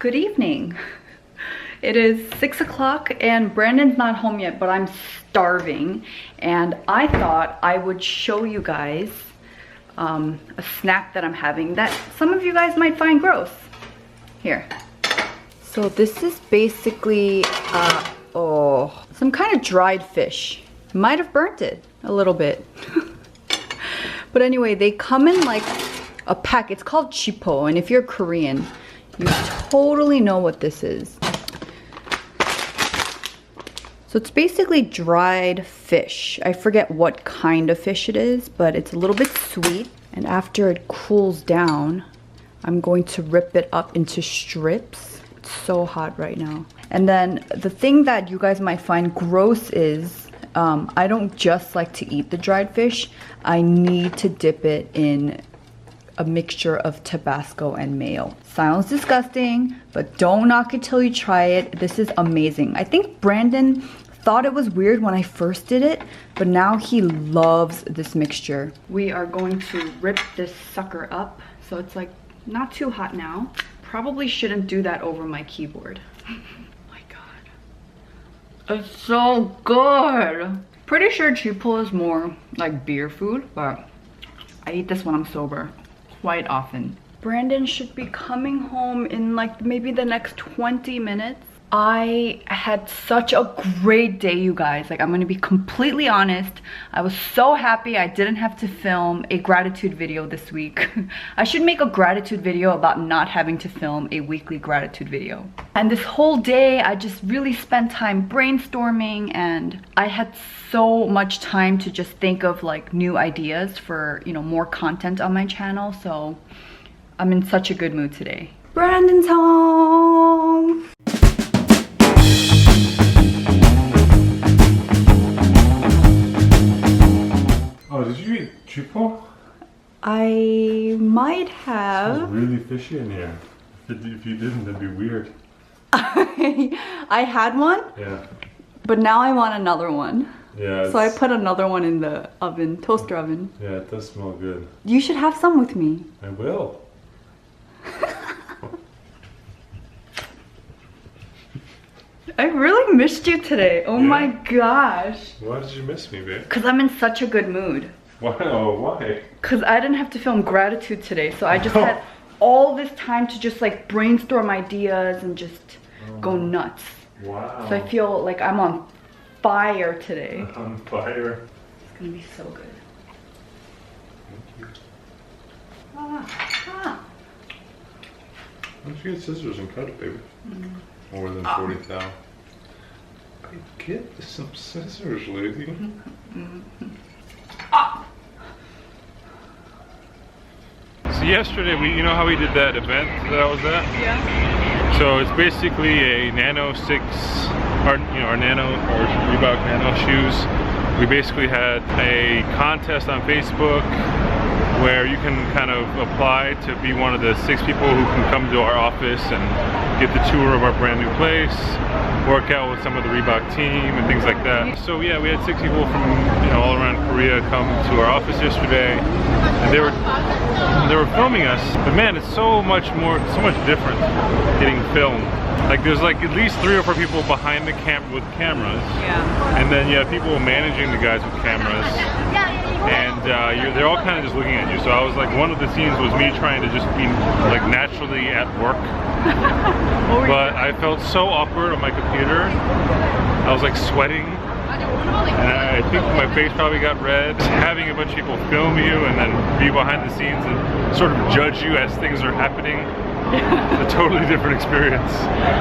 Good evening. It is 6 o'clock and Brandon's not home yet, but I'm starving. And I thought I would show you guys a snack that I'm having that some of you guys might find gross. Here. So this is basically, some kind of dried fish. Might have burnt it a little bit. But anyway, they come in like a pack. It's called chipo, and if you're Korean, you totally know what this is. So it's basically dried fish. I forget what kind of fish it is, but it's a little bit sweet. And after it cools down, I'm going to rip it up into strips. It's so hot right now. And then the thing that you guys might find gross is, I don't just like to eat the dried fish. I need to dip it in a mixture of Tabasco and mayo. Sounds disgusting, but don't knock it till you try it. This is amazing. I think Brandon thought it was weird when I first did it, but now he loves this mixture. We are going to rip this sucker up. So it's like not too hot now. Probably shouldn't do that over my keyboard. My God. It's so good. Pretty sure chipo is more like beer food, but I eat this when I'm sober quite often. Brandon should be coming home in like maybe the next 20 minutes. I had such a great day, you guys. Like, I'm gonna be completely honest. I was so happy I didn't have to film a gratitude video this week. I should make a gratitude video about not having to film a weekly gratitude video. And this whole day, I just really spent time brainstorming, and I had so much time to just think of like new ideas for, you know, more content on my channel. So I'm in such a good mood today. Brandon's home. Oh, did you eat chipo? I might have. It's really fishy in here. If you didn't, that'd be weird. I had one. Yeah. But now I want another one. Yeah. So I put another one in the oven, toaster oven. Yeah, it does smell good. You should have some with me. I will. I really missed you today. Oh my gosh. Why did you miss me, babe? Because I'm in such a good mood. Why? Oh, why? Because I didn't have to film gratitude today. So I just had all this time to just like brainstorm ideas and just go nuts. Wow. So I feel like I'm on fire today. On fire. It's gonna be so good. Thank you. Ah. Why don't you get scissors and cut it, baby? More than 40,000. Get some scissors, lady. So yesterday, you know how we did that event that I was at? Yeah. So it's basically a Nano 6, our Reebok Nano shoes. We basically had a contest on Facebook where you can kind of apply to be one of the 6 people who can come to our office and get the tour of our brand new place, work out with some of the Reebok team and things like that. So yeah, we had 6 people from all around Korea come to our office yesterday, and they were filming us. But man, it's so much different getting filmed. Like there's like at least 3 or 4 people behind the camera with cameras. Yeah. And then you have people managing the guys with cameras. And they're all kind of just looking at you. So I was like, one of the scenes was me trying to just be like naturally at work. But I felt so awkward on my computer. I was like sweating. And I think my face probably got red. Having a bunch of people film you and then be behind the scenes and sort of judge you as things are happening. It's a totally different experience.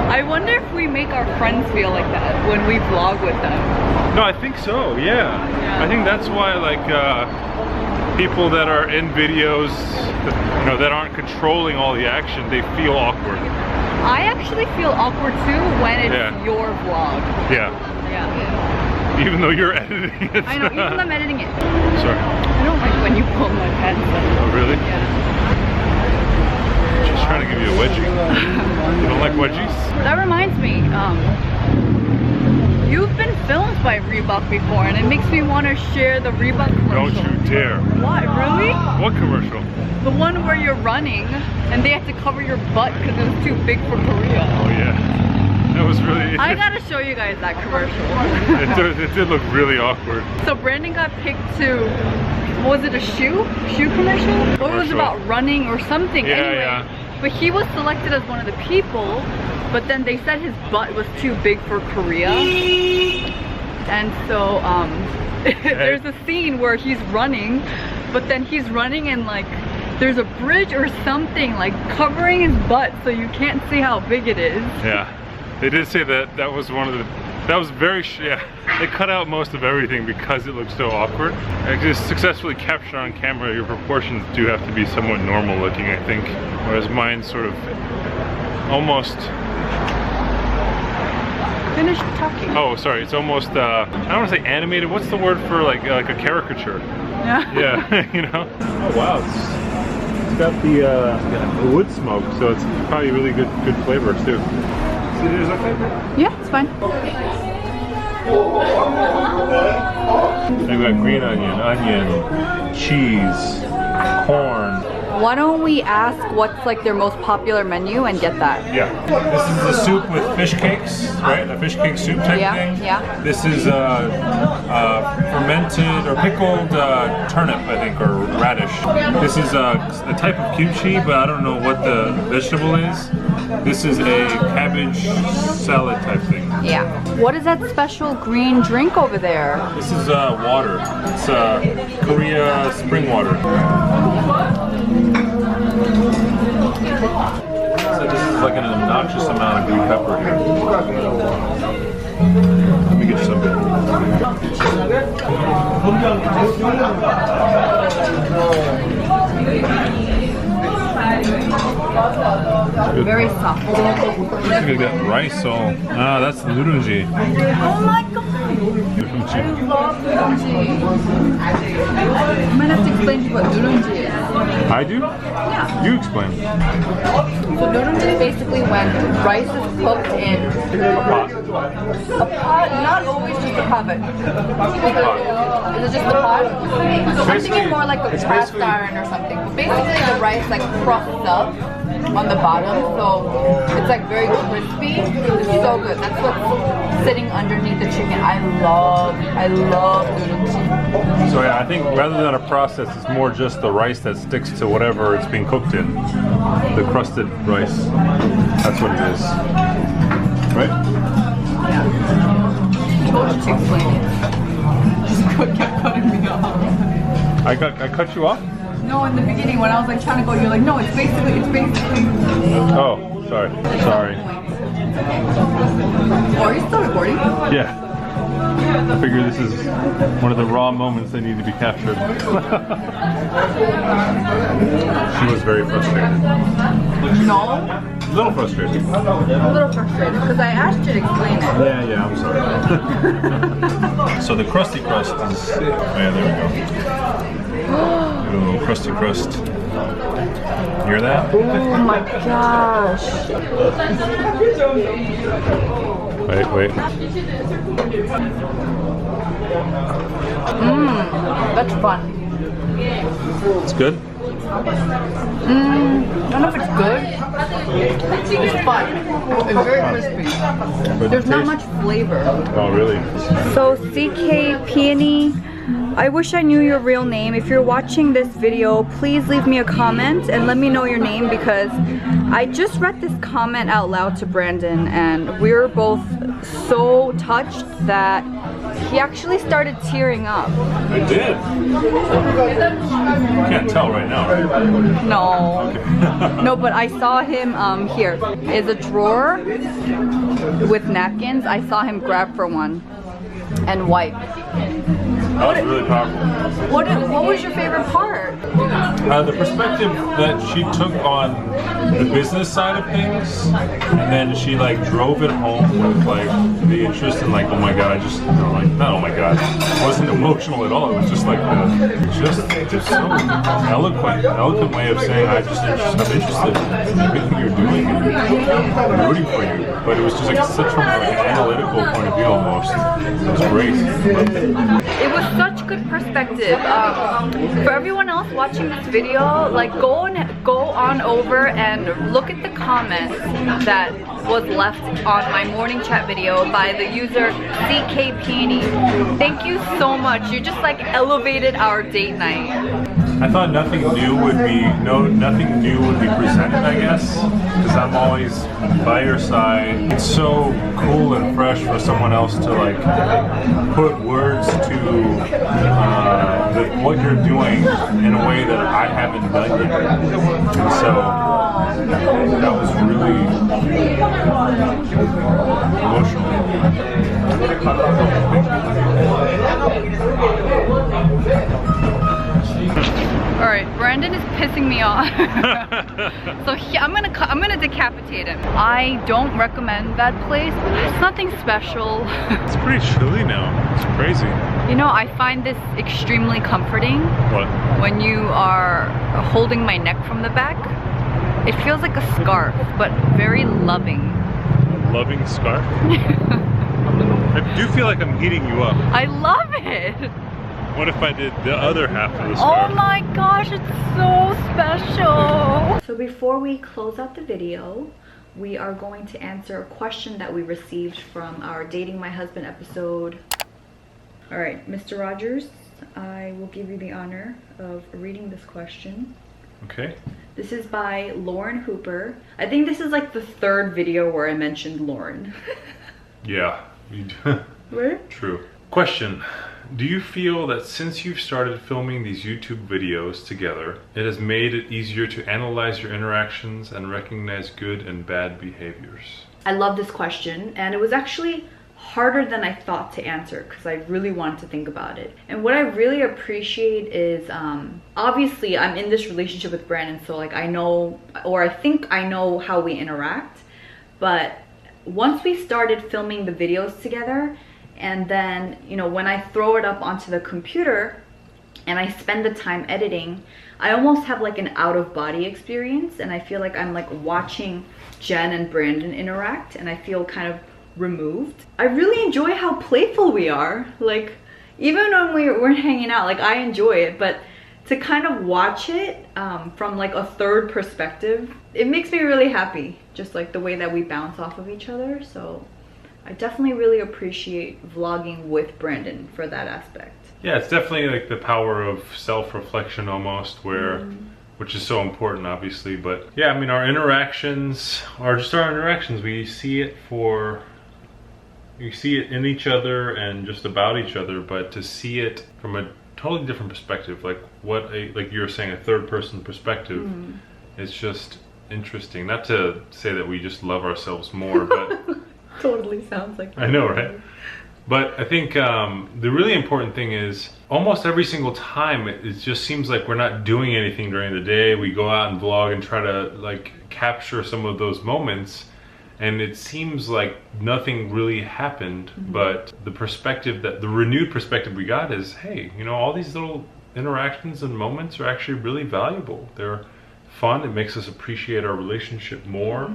I wonder if we make our friends feel like that when we vlog with them. No, I think so, yeah. I think that's why like people that are in videos that aren't controlling all the action, they feel awkward. I actually feel awkward too when it's your vlog. Yeah. Yeah. Even though you're editing it. I know, even though I'm editing it. Sorry. I don't like when you pull my pants up. Oh, really? Yeah. Just trying to give you a wedgie. You don't like wedgies? That reminds me, You've been filmed by Reebok before, and it makes me want to share the Reebok commercial. Don't you dare. What, really? What commercial? The one where you're running, and they have to cover your butt because it was too big for Korea. Oh yeah. That was really... I gotta show you guys that commercial. it did look really awkward. So Brandon got picked to, what was it, a shoe commercial? Or it was about running or something. Yeah, anyway, yeah. But he was selected as one of the people, but then they said his butt was too big for Korea. And so there's a scene where he's running, but then he's running and like there's a bridge or something like covering his butt so you can't see how big it is. Yeah, they did say that was one of the, that was very, yeah, they cut out most of everything because it looked so awkward. Just successfully captured on camera, your proportions do have to be somewhat normal looking, I think. Whereas mine sort of almost... Finish talking. Oh, sorry, it's almost, I don't want to say animated, what's the word for like a caricature? Yeah. Yeah, you know? Oh wow, it's got the wood smoke, so it's probably really good flavor too. See, there's okay? Yeah, it's fine. I've got green onion, cheese, corn. Why don't we ask what's like their most popular menu and get that? Yeah. This is the soup with fish cakes, right? A fish cake soup type thing. Yeah. This is fermented or pickled turnip, I think, or radish. This is a type of kimchi, but I don't know what the vegetable is. This is a cabbage salad type thing. Yeah. What is that special green drink over there? This is water. It's Korea spring water. So this is like an obnoxious amount of green pepper here. Let me get you some good. Very soft. Look at that rice all. Ah, that's the nurunji. Oh my god! I love nurunji. I'm gonna have to explain to you what nurunji is. I do? Yeah. You explain. So nurunji is basically when rice is cooked in A pot. a pot, not always just a pot, but is it just a pot? I'm thinking more like a cast iron or something. But basically the rice like crusts up on the bottom, so it's like very crispy. It's so good. That's what's sitting underneath the chicken. I love nurunji. So yeah, I think rather than a process, it's more just the rice that sticks to whatever it's being cooked in. The crusted rice. That's what it is. Right? Yeah. Told you to explain it. Just kept cutting me off. I cut you off? No, in the beginning when I was like trying to go, you're like, no, it's basically. Oh, sorry. Sorry. Oh, are you still recording? Yeah. I figure this is one of the raw moments that need to be captured. She was very frustrated. No. A little frustrated. A little frustrated because I asked you to explain it. Yeah, I'm sorry. So the crusty crust is, oh yeah, there we go. A little crusty crust. Hear that? Oh my gosh. Wait. That's fun. It's good? I don't know if it's good. It's fun. It's very crispy. There's not much flavor. Oh, really? So ckpeony, I wish I knew your real name. If you're watching this video, please leave me a comment and let me know your name, because I just read this comment out loud to Brandon and we were both so touched that he actually started tearing up. I did. You can't tell right now, right? No. Okay. No, but I saw him, here is a drawer with napkins. I saw him grab for one and wipe. That was really powerful. What was your favorite part? The perspective that she took on the business side of things, and then she like drove it home with like the interest in like, oh my god, I just, you know, like, not oh my god, it wasn't emotional at all. It was just like just so eloquent way of saying I'm interested in everything you're doing and I'm rooting for you. But it was just like such from like an analytical point of view almost. It was great. It was such good perspective. For everyone else watching this video, like go on over and look at the comments that was left on my morning chat video by the user ckpeony. Thank you so much. You just like elevated our date night. I thought nothing new would be presented, I guess, because I'm always by your side. It's so cool and fresh for someone else to like put words to what you're doing in a way that I haven't done yet. And so that was really emotional. All right, Brandon is pissing me off. So I'm gonna decapitate him. I don't recommend that place. It's nothing special. It's pretty chilly now. It's crazy. You know, I find this extremely comforting. What? When you are holding my neck from the back. It feels like a scarf, but very loving. A loving scarf? I do feel like I'm heating you up. I love it. What if I did the other half of the scarf? Oh my gosh, it's so special. So before we close out the video, we are going to answer a question that we received from our Dating My Husband episode. All right, Mr. Rogers, I will give you the honor of reading this question. Okay. This is by Lauren Hooper. I think this is like the third video where I mentioned Lauren. Yeah, you do. Where? True. Question. Do you feel that since you've started filming these YouTube videos together, it has made it easier to analyze your interactions and recognize good and bad behaviors? I love this question, and it was actually harder than I thought to answer because I really wanted to think about it. And what I really appreciate is, obviously I'm in this relationship with Brandon, so like I know, or I think I know how we interact, but once we started filming the videos together, and then, you know, when I throw it up onto the computer and I spend the time editing, I almost have like an out-of-body experience, and I feel like I'm like watching Jen and Brandon interact, and I feel kind of removed. I really enjoy how playful we are. Like, even when we're hanging out, like I enjoy it, but to kind of watch it from like a third perspective, it makes me really happy. Just like the way that we bounce off of each other. So I definitely really appreciate vlogging with Brandon for that aspect. Yeah, it's definitely like the power of self-reflection almost, where which is so important obviously, but yeah, I mean our interactions are just our interactions. We see it in each other and just about each other, but to see it from a totally different perspective, like like you were saying, a third person perspective, it's just interesting. Not to say that we just love ourselves more, but Totally sounds like that. I know, right? But I think the really important thing is almost every single time it just seems like we're not doing anything during the day. We go out and vlog and try to like capture some of those moments, and it seems like nothing really happened. But the renewed perspective we got is, hey, you know, all these little interactions and moments are actually really valuable. They're fun. It makes us appreciate our relationship more.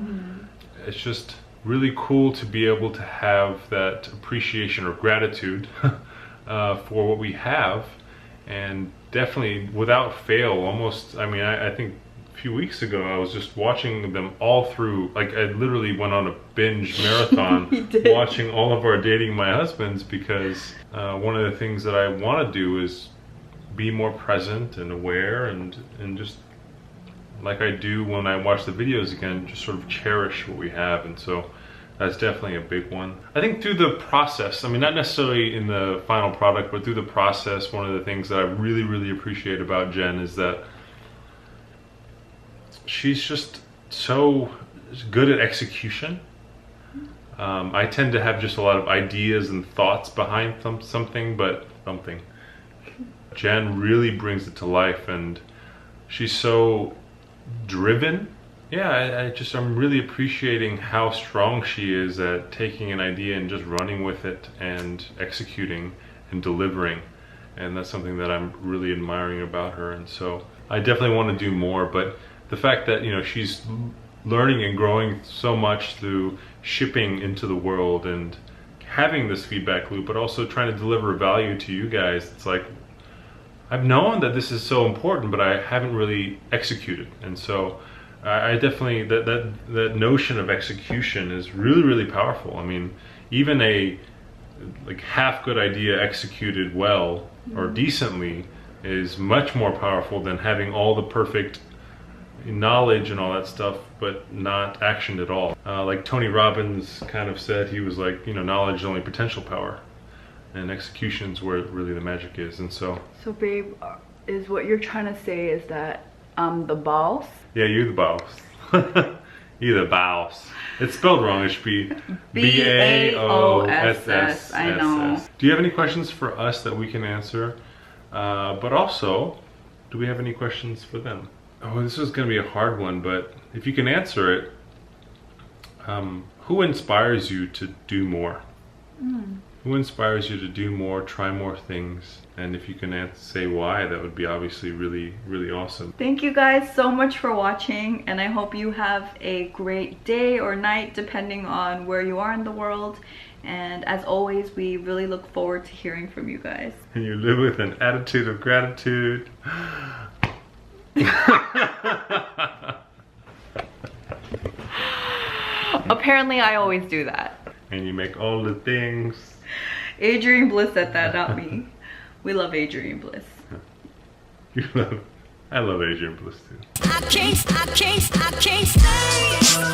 It's just really cool to be able to have that appreciation or gratitude for what we have, and definitely without fail, almost, I mean, I think a few weeks ago I was just watching them all through, like I literally went on a binge marathon watching all of our Dating My Husbands, because one of the things that I want to do is be more present and aware, and just like I do when I watch the videos again, just sort of cherish what we have. And so that's definitely a big one. I think through the process, I mean, not necessarily in the final product, but through the process, one of the things that I really, really appreciate about Jen is that she's just so good at execution. I tend to have just a lot of ideas and thoughts behind something, Jenn really brings it to life, and she's so driven. Yeah, I'm really appreciating how strong she is at taking an idea and just running with it and executing and delivering. And that's something that I'm really admiring about her. And so I definitely want to do more, but the fact that, you know, she's learning and growing so much through shipping into the world and having this feedback loop, but also trying to deliver value to you guys. It's like, I've known that this is so important, but I haven't really executed. And so I definitely, that notion of execution is really, really powerful. I mean, even a like half good idea executed well or decently is much more powerful than having all the perfect knowledge and all that stuff but not actioned at all. Like Tony Robbins kind of said, he was like, you know, knowledge is only potential power, and execution's where really the magic is. And so babe, is what you're trying to say is that I'm the boss? Yeah, you're the boss. You're the boss. It's spelled wrong. It should be B-A-O-S-S. I know. Do you have any questions for us that we can answer? But also, do we have any questions for them? Oh, this is going to be a hard one, but if you can answer it, who inspires you to do more? Who inspires you to do more, try more things? And if you can say why, that would be obviously really, really awesome. Thank you guys so much for watching, and I hope you have a great day or night depending on where you are in the world. And as always, we really look forward to hearing from you guys. And you live with an attitude of gratitude. Apparently I always do that. And you make all the things. Adrian Bliss said that, not me. We love Adrian Bliss. I love Adrian Bliss too. I can't stay.